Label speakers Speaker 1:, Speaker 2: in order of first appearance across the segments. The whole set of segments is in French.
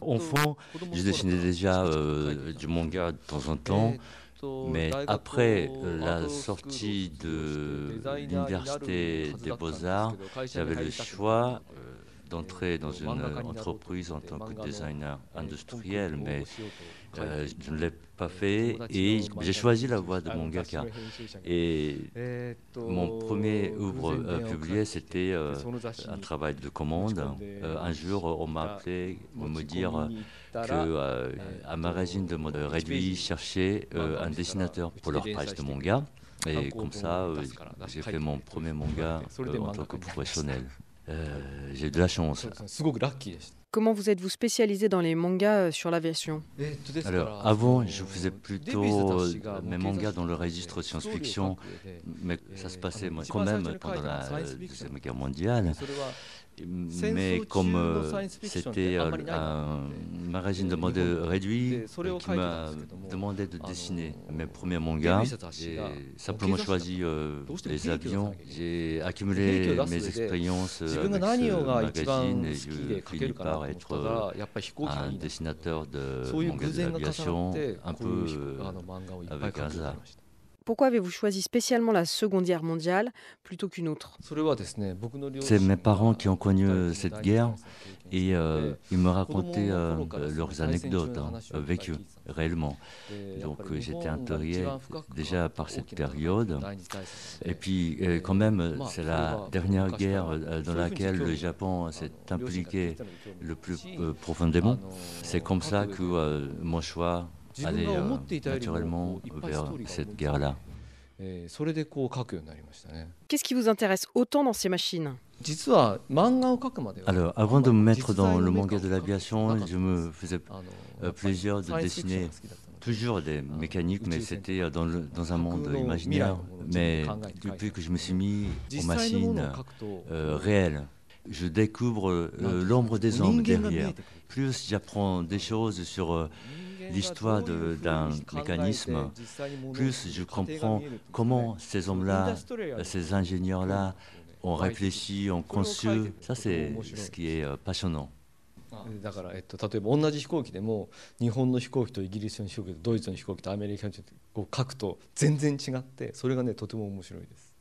Speaker 1: Enfant, je dessinais déjà du manga de temps en temps, mais après la sortie de l'université des Beaux-Arts, j'avais le choix d'entrer dans une entreprise en tant que designer industriel, mais je ne l'ai pas fait et j'ai choisi la voie de mangaka. Et mon premier œuvre publié, c'était un travail de commande. Un jour, on m'a appelé pour me dire qu'un magazine de mode réduit cherchait un dessinateur pour leur page de manga. Et comme ça, j'ai fait mon premier manga en tant que professionnel. J'ai eu de la chance.
Speaker 2: Comment vous êtes-vous spécialisé dans les mangas sur l'aviation?
Speaker 1: Alors, avant, je faisais plutôt mes mangas dans le registre science-fiction, mais ça se passait quand même pendant la Deuxième Guerre mondiale. Mais comme c'était un magazine de mode réduit qui m'a demandé de dessiner mes premiers mangas, j'ai simplement choisi les avions. J'ai accumulé mes expériences avec ce magazine et je finis par être un dessinateur de manga de l'aviation un peu avec un hasard.
Speaker 2: Pourquoi avez-vous choisi spécialement la Seconde Guerre mondiale plutôt qu'une autre?
Speaker 1: C'est mes parents qui ont connu cette guerre et ils me racontaient leurs anecdotes vécues réellement. Donc j'étais intrigué déjà par cette période. Et puis quand même, c'est la dernière guerre dans laquelle le Japon s'est impliqué le plus profondément. C'est comme ça que mon choix allait naturellement vers cette guerre-là.
Speaker 2: Qu'est-ce qui vous intéresse autant dans ces machines?
Speaker 1: Alors, avant de me mettre dans le manga de l'aviation, je me faisais plaisir de dessiner toujours des mécaniques, mais c'était dans un monde imaginaire. Mais depuis que je me suis mis aux machines réelles, je découvre l'ombre des hommes derrière. Plus j'apprends des choses sur l'histoire d'un mécanisme, plus je comprends comment ces hommes-là, ces ingénieurs-là, ont réfléchi, ont conçu. Ça, c'est ce qui est passionnant.
Speaker 3: 例えば同じ飛行機でも日本の飛行機とイギリスの飛行機とドイツの飛行機とアメリカの飛行機とこう書くと全然違ってそれがねとても面白いです。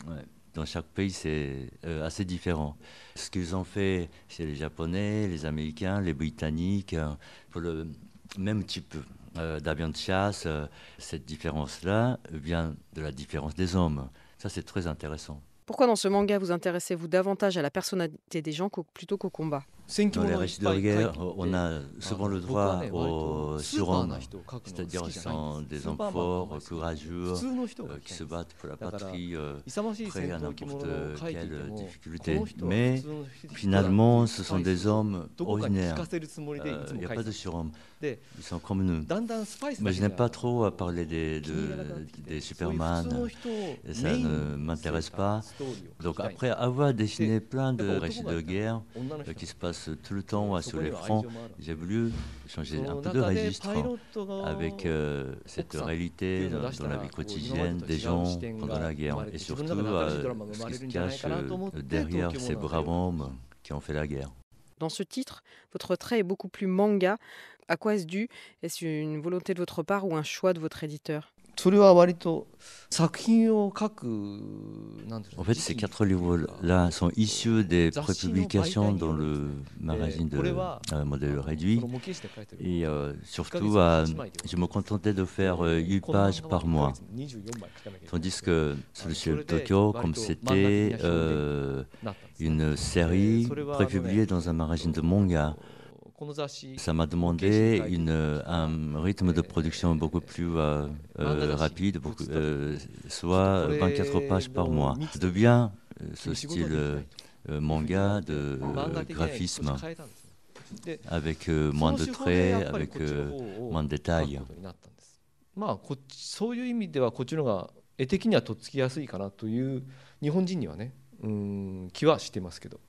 Speaker 1: Ouais. Dans chaque pays, c'est assez différent. Ce qu'ils ont fait chez les Japonais, les Américains, les Britanniques, pour le même type d'avion de chasse, cette différence-là vient de la différence des hommes. Ça, c'est très intéressant.
Speaker 2: Pourquoi dans ce manga vous intéressez-vous davantage à la personnalité des gens plutôt qu'au combat?
Speaker 1: Dans les récits de guerre, on a souvent le droit aux surhommes, c'est-à-dire ce sont des hommes forts, courageux, qui se battent pour la patrie, prêts à n'importe quelle difficulté. Mais finalement, ce sont des hommes ordinaires. Il n'y a pas de surhommes. Ils sont comme nous. Mais je n'aime pas trop parler des Superman. Ça ne m'intéresse pas. Donc après avoir dessiné plein de récits de guerre qui se passent tout le temps sur les fronts, j'ai voulu changer un peu de registre avec cette réalité dans la vie quotidienne des gens pendant la guerre et surtout ce qui se cache derrière ces braves hommes qui ont fait la guerre.
Speaker 2: Dans ce titre, votre trait est beaucoup plus manga. À quoi est-ce dû? Est-ce une volonté de votre part ou un choix de votre éditeur?
Speaker 3: それは割と作品を書く
Speaker 1: En fait, ces 4 livres-là sont issus des prépublications dans le magazine de modèle réduit. Et surtout, je me contentais de faire 8 pages par mois. Tandis que celui sur Tokyo, comme c'était une série prépubliée dans un magazine de manga, ça m'a demandé un rythme de production beaucoup plus rapide, soit 24 pages par mois. Ça devient ce style manga de graphisme, avec moins de traits, avec moins de détails.
Speaker 3: まあそういう意味ではこっちの方が絵的にはとっつきやすいかなという日本人にはね気はしてますけど。